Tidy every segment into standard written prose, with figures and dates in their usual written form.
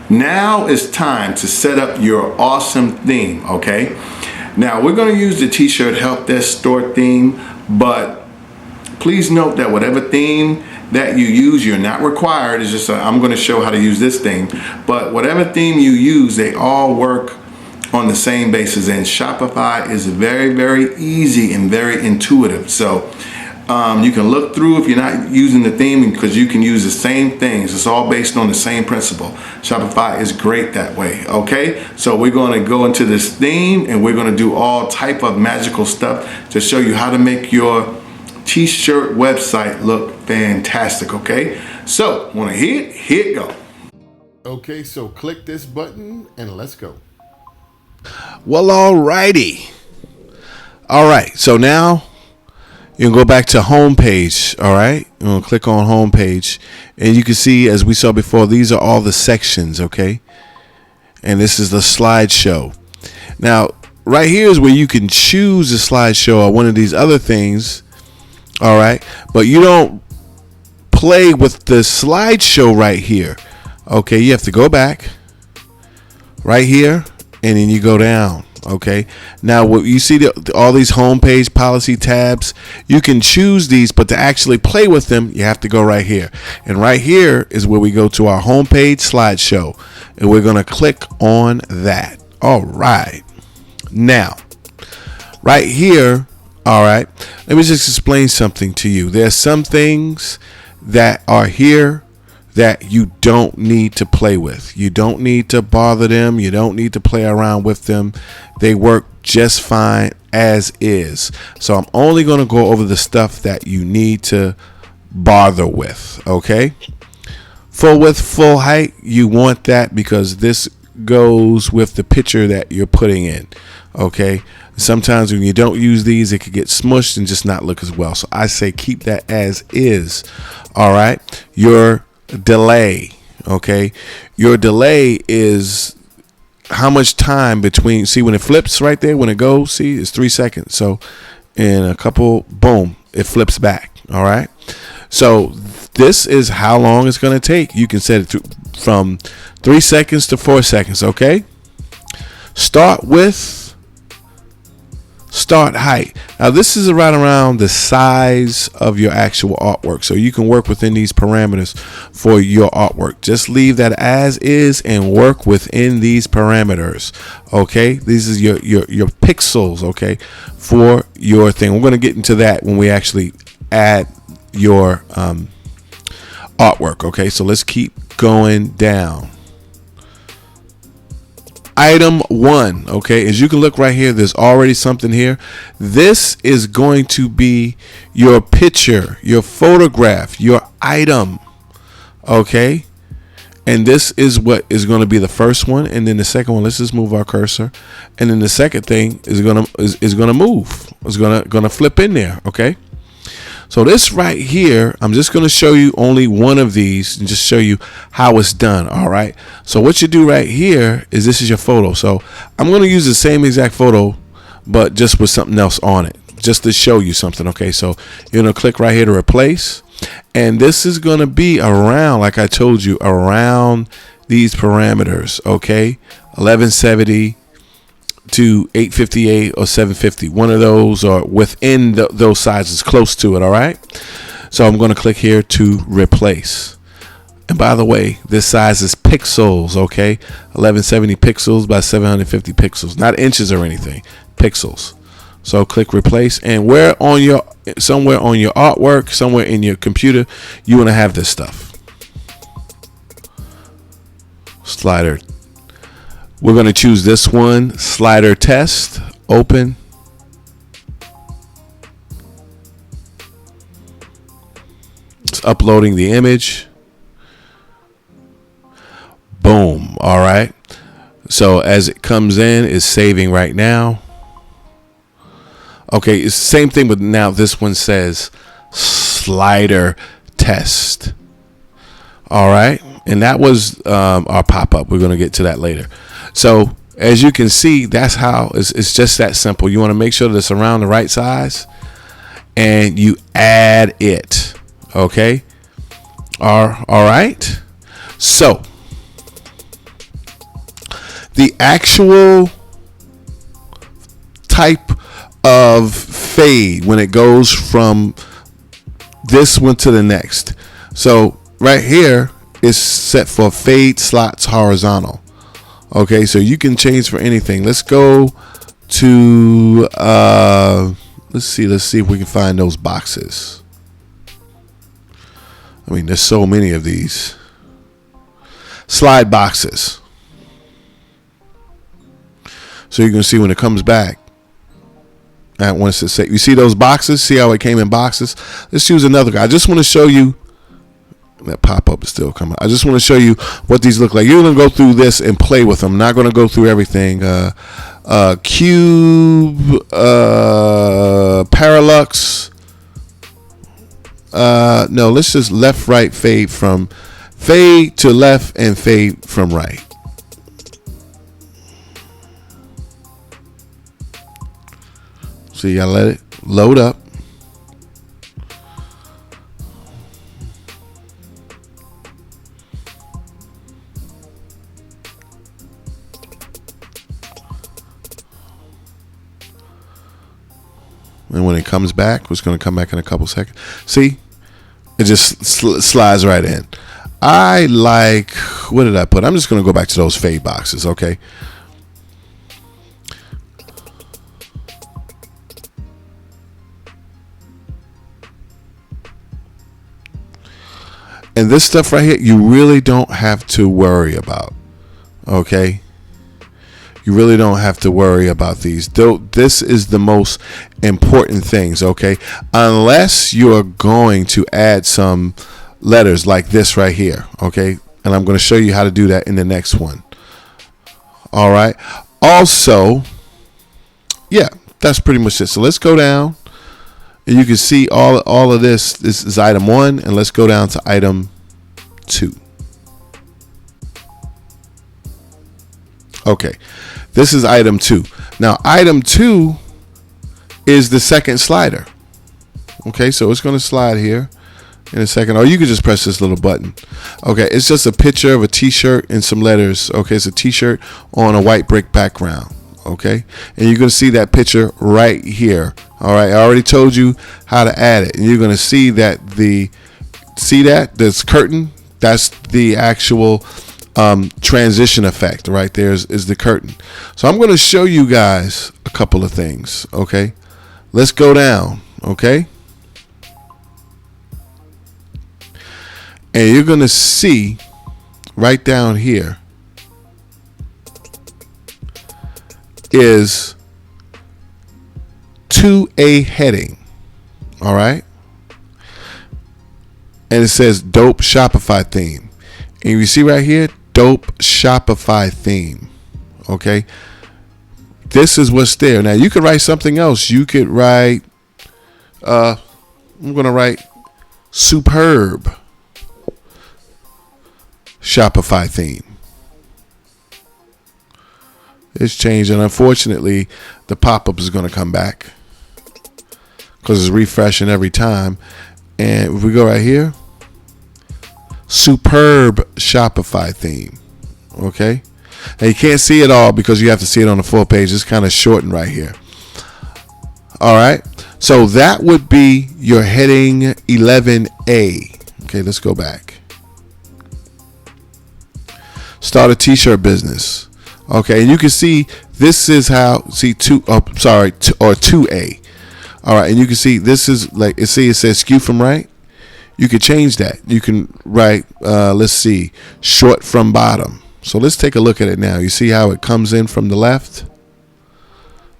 Now it's time to set up your awesome theme, okay? Now we're going to use the t-shirt help desk store theme, but please note that whatever theme that you use, you're not required. It's just I'm going to show how to use this theme, but whatever theme you use, they all work on the same basis, and Shopify is very, very easy and very intuitive. So you can look through if you're not using the theme, because you can use the same things. It's all based on the same principle. Shopify is great that way. Okay, so we're going to go into this theme and we're going to do all type of magical stuff to show you how to make your t-shirt website look fantastic. Okay, so want to hit go. Okay, so click this button and let's go. Well, alrighty. All right, so now you can go back to home page. All right, you're gonna click on home page, and you can see, as we saw before, these are all the sections. Okay, and this is the slideshow. Now right here is where you can choose the slideshow or one of these other things. All right, but you don't play with the slideshow right here. Okay, you have to go back right here, and then you go down. Okay, now what you see, all these homepage policy tabs, you can choose these, but to actually play with them, you have to go right here. And right here is where we go to our homepage slideshow, and we're going to click on that. All right, now right here. All right, let me just explain something to you. There's some things that are here that you don't need to play with. You don't need to bother them. You don't need to play around with them. They work just fine as is. So I'm only going to go over the stuff that you need to bother with. Okay. Full width, full height. You want that because this goes with the picture that you're putting in. Okay. Sometimes when you don't use these, it could get smushed and just not look as well. So I say keep that as is. All right. Your delay. Okay, your delay is how much time between, see when it flips right there, when it goes, see it's 3 seconds. So in a couple, boom, it flips back. All right, so this is how long it's going to take. You can set it to from 3 seconds to 4 seconds. Okay, start with start height. Now this is right around the size of your actual artwork, so you can work within these parameters for your artwork. Just leave that as is and work within these parameters. Okay, these is your pixels. Okay, for your thing. We're going to get into that when we actually add your artwork. Okay, so let's keep going down. Item 1, okay, as you can look right here, there's already something here. This is going to be your picture, your photograph, your item, okay? And this is what is going to be the first one, and then the second one. Let's just move our cursor, and then the second thing is going to move. It's going to flip in there, okay? So this right here, I'm just going to show you only one of these and just show you how it's done. All right. So what you do right here is this is your photo. So I'm going to use the same exact photo, but just with something else on it, just to show you something. Okay. So you're going to click right here to replace. And this is going to be around, like I told you, around these parameters. Okay. 1170 to 858 or 750, one of those, or within those sizes, close to it. All right, so I'm going to click here to replace. And by the way, this size is pixels. Okay, 1170 pixels by 750 pixels, not inches or anything, pixels. So click replace, and somewhere on your artwork, somewhere in your computer, you want to have this stuff. Slider. We're going to choose this one, slider test, open. It's uploading the image. Boom. All right. So as it comes in, it's saving right now. Okay, it's the same thing, but now this one says slider test. All right. And that was our pop-up. We're going to get to that later. So as you can see, that's how it's just that simple. You want to make sure that it's around the right size and you add it. Okay. All right. So the actual type of fade when it goes from this one to the next. So right here is set for fade slots horizontal. Okay, so you can change for anything. Let's go to let's see if we can find those boxes. I mean, there's so many of these slide boxes. So you can see when it comes back. And once it's set, you see those boxes. See how it came in boxes. Let's use another guy. I just want to show you. That pop-up is still coming. I just want to show you what these look like. You're going to go through this and play with them. I'm not going to go through everything. Cube, parallax. No, let's just left, right, fade from fade to left and fade from right. So you got to let it load up. And when it comes back, it's going to come back in a couple seconds. See, it just slides right in. I like, what did I put? I'm just going to go back to those fade boxes, okay? And this stuff right here, you really don't have to worry about, okay? You really don't have to worry about these. This is the most important things, okay? Unless you are going to add some letters like this right here, okay? And I'm going to show you how to do that in the next one. All right. Also, yeah, that's pretty much it. So let's go down, and you can see all of this. This is item 1, and let's go down to item 2. Okay. This is item 2. Now, item 2 is the second slider. Okay, so it's going to slide here in a second. Or you can just press this little button. Okay, it's just a picture of a t-shirt and some letters. Okay, it's a t-shirt on a white brick background. Okay, and you're going to see that picture right here. All right, I already told you how to add it. And you're going to see that this curtain, that's the actual transition effect right there is the curtain. So I'm going to show you guys a couple of things. Okay, let's go down. Okay, and you're going to see right down here is 2A heading. All right, and it says dope Shopify theme, and you see right here, dope Shopify theme. Okay, this is what's there. Now you could write something else. You could write I'm gonna write superb Shopify theme. It's changed, and unfortunately the pop-up is going to come back because it's refreshing every time. And if we go right here, superb Shopify theme. Okay, now you can't see it all because you have to see it on the full page. It's kind of shortened right here. All right, so that would be your heading 11A. Okay, let's go back. Start a t-shirt business. Okay, and you can see this is how, see 2A. All right, and you can see this is like, it says skew from right. You can change that. You can write, let's see, short from bottom. So let's take a look at it now. You see how it comes in from the left?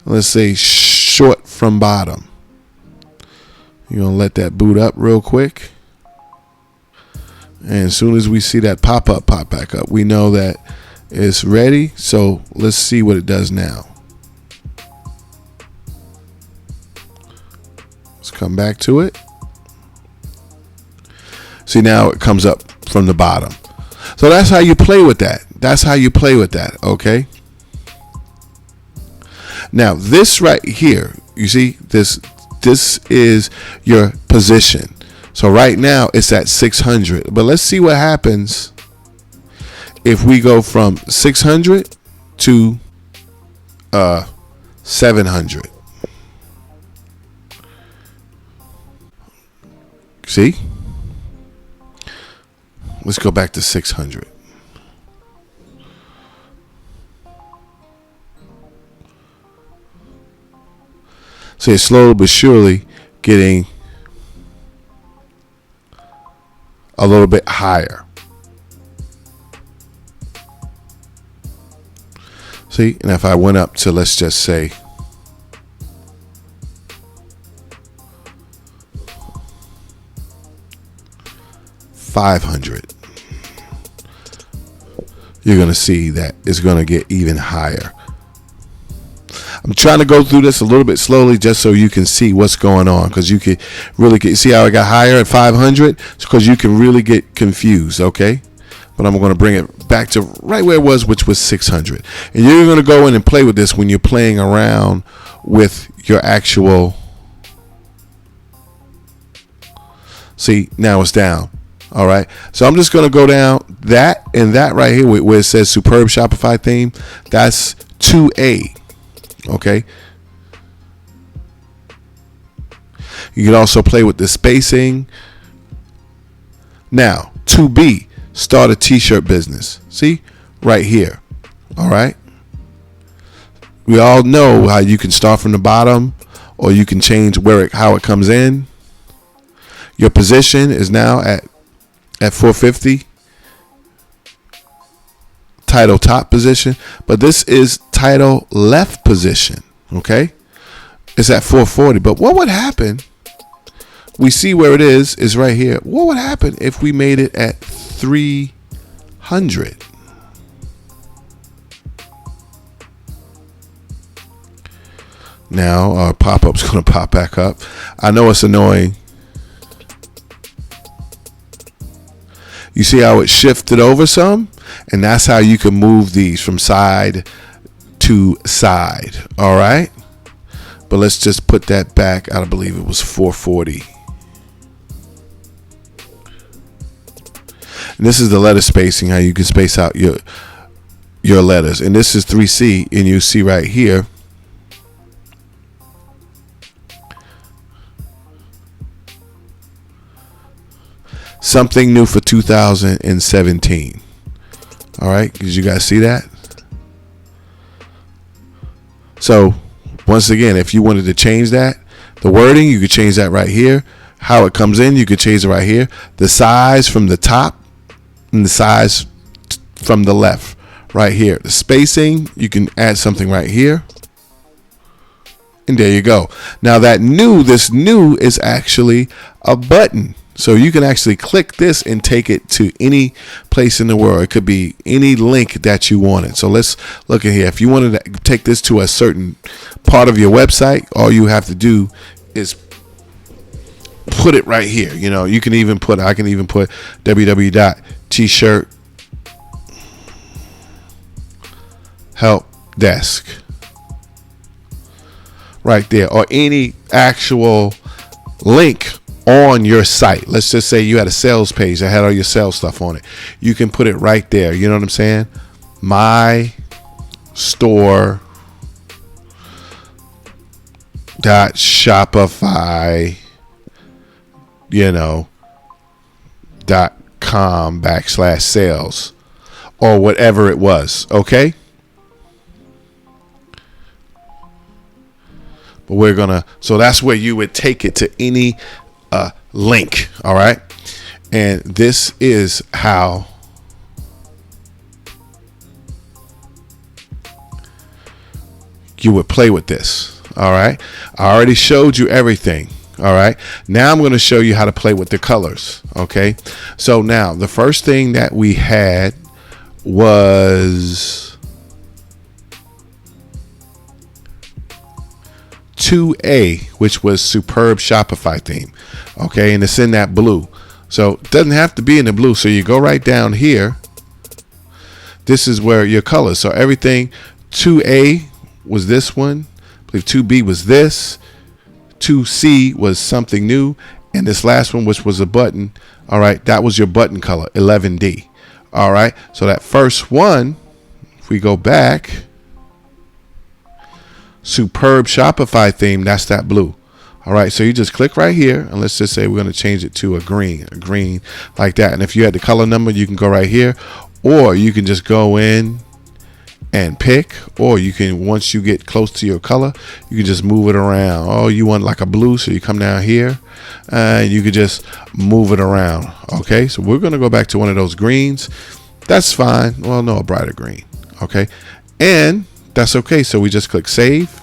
Let's say short from bottom. You're going to let that boot up real quick. And as soon as we see that pop back up, we know that it's ready. So let's see what it does now. Let's come back to it. See, now it comes up from the bottom. So that's how you play with that. That's how you play with that. Okay. Now this right here, you see this is your position. So right now it's at 600, but let's see what happens if we go from 600 to 700. See? Let's go back to 600. So it's slowly but surely getting a little bit higher. See, and if I went up to, let's just say, 500, you're going to see that it's going to get even higher. I'm trying to go through this a little bit slowly just so you can see what's going on, because you can really see how it got higher at 500. It's because you can really get confused, okay? But I'm going to bring it back to right where it was, which was 600. And you're going to go in and play with this when you're playing around with your actual. See, now it's down. All right. So I'm just going to go down that and that right here where it says Superb Shopify Theme. That's 2A. Okay. You can also play with the spacing. Now, 2B, start a t-shirt business. See, right here. All right. We all know how you can start from the bottom, or you can change how it comes in. Your position is now at 450. Title top position, but this is title left position. Okay, it's at 440. But what would happen? We see where it is right here. What would happen if we made it at 300? Now our pop-up's going to pop back up. I know it's annoying. You see how it shifted over some? And that's how you can move these from side to side. All right. But let's just put that back. I believe it was 440. And this is the letter spacing, how you can space out your letters. And this is 3C. And you see right here, something new for 2017. All right, did you guys see that? So once again, if you wanted to change that, the wording, you could change that right here. How it comes in, you could change it right here. The size from the top and the size from the left right here. The spacing, you can add something right here. And there you go. Now this new is actually a button. So you can actually click this and take it to any place in the world. It could be any link that you wanted. So let's look at here. If you wanted to take this to a certain part of your website, all you have to do is put it right here. You know, you can even put, I can even put www.t-shirt-help-desk right there, or any actual link on your site. Let's just say you had a sales page that had all your sales stuff on it. You can put it right there. You know what I'm saying? My store .shopify, .com/sales or whatever it was. Okay. But so that's where you would take it to any link. All right. And this is how you would play with this. All right. I already showed you everything. All right. Now I'm going to show you how to play with the colors. Okay. So now the first thing that we had was 2A, which was Superb Shopify Theme. Okay, and it's in that blue. So it doesn't have to be in the blue. So you go right down here. This is where your colors. So everything, 2A was this one. I believe 2B was this. 2C was something new. And this last one, which was a button. All right, that was your button color, 11D. All right, so that first one, if we go back, superb Shopify theme, that's that blue. All right, so you just click right here, and let's just say we're going to change it to a green like that. And if you had the color number, you can go right here, or you can just go in and pick, or you can, once you get close to your color, you can just move it around. Oh, you want like a blue, so you come down here and you can just move it around. Okay, so we're going to go back to one of those greens. That's fine. Well, no, a brighter green. Okay, and that's okay. So we just click save.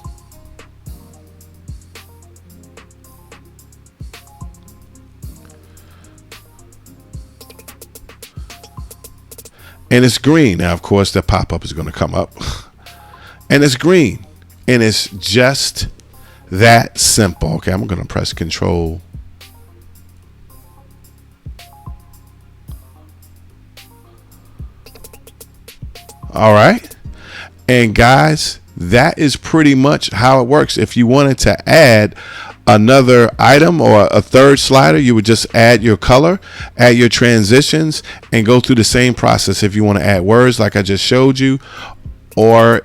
And it's green. Now, of course, the pop-up is going to come up. And it's green. And it's just that simple. Okay, I'm going to press Control. All right. And guys, that is pretty much how it works. If you wanted to add another item or a third slider, you would just add your color, add your transitions, and go through the same process. If you want to add words like I just showed you, or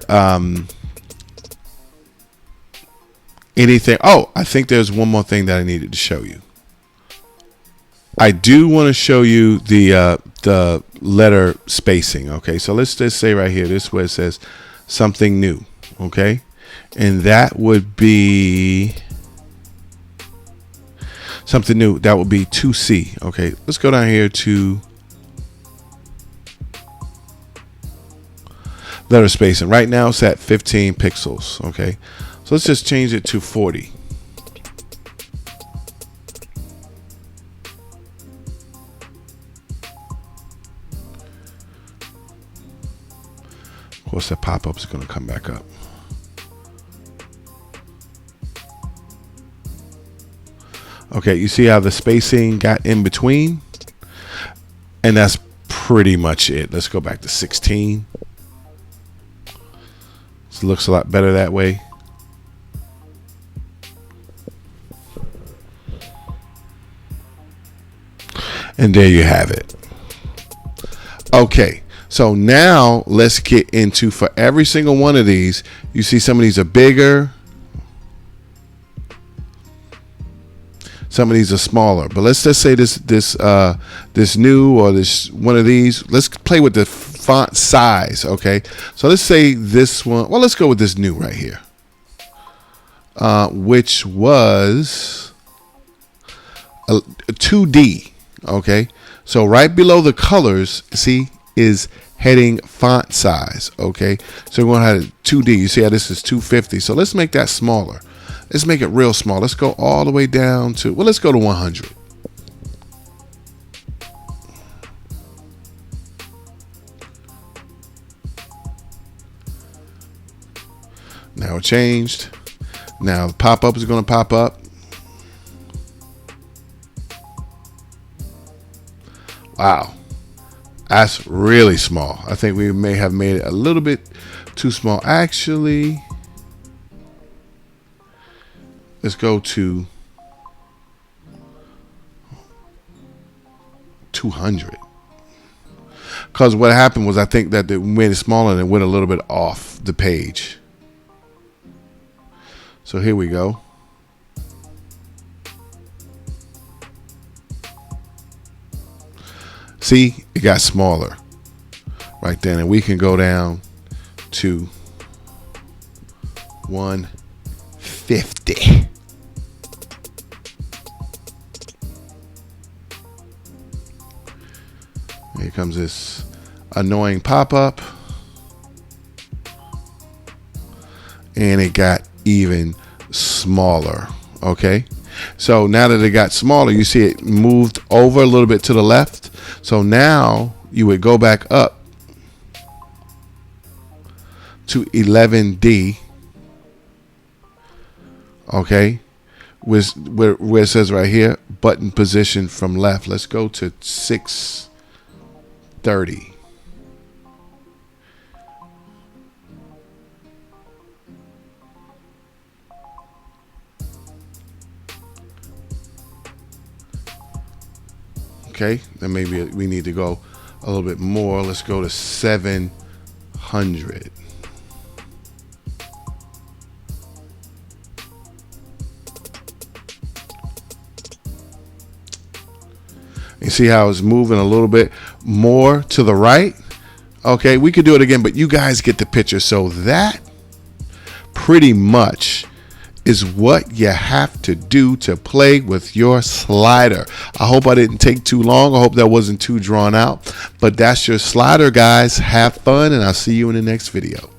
anything. Oh, I think there's one more thing that I needed to show you. I do want to show you the letter spacing. Okay, so let's just say right here, this is where it says something new. Okay, and that would be something new. That would be 2C. Okay, let's go down here to letter spacing. Right now it's at 15 pixels. Okay, so let's just change it to 40. Of course, that pop-up is going to come back up. Okay, you see how the spacing got in between? And that's pretty much it. Let's go back to 16. It looks a lot better that way. And there you have it. Okay, so now let's get into, for every single one of these, you see some of these are bigger, some of these are smaller. But let's just say this new, or this one of these, let's play with the font size. Okay, so let's say this one, well, let's go with this new right here, which was a 2D. Okay, so right below the colors, see, is heading font size. Okay, so we're going to have 2D. You see how this is 250. So let's make that smaller. Let's make it real small. Let's go all the way down to, well, let's go to 100. Now it changed. Now the pop-up is going to pop up. Wow, that's really small. I think we may have made it a little bit too small. Actually, let's go to 200. Because what happened was, I think that we made it smaller and it went a little bit off the page. So here we go. See, it got smaller right then, and we can go down to 150. Here comes this annoying pop-up, and it got even smaller. Okay, so now that it got smaller, you see it moved over a little bit to the left. So now you would go back up to 11D. Okay, where it says right here, button position from left. Let's go to 630. Okay, then maybe we need to go a little bit more. Let's go to 700. You see how it's moving a little bit more to the right? Okay, we could do it again, but you guys get the picture. So that pretty much is what you have to do to play with your slider. I hope I didn't take too long. I hope that wasn't too drawn out. But that's your slider, guys. Have fun, and I'll see you in the next video.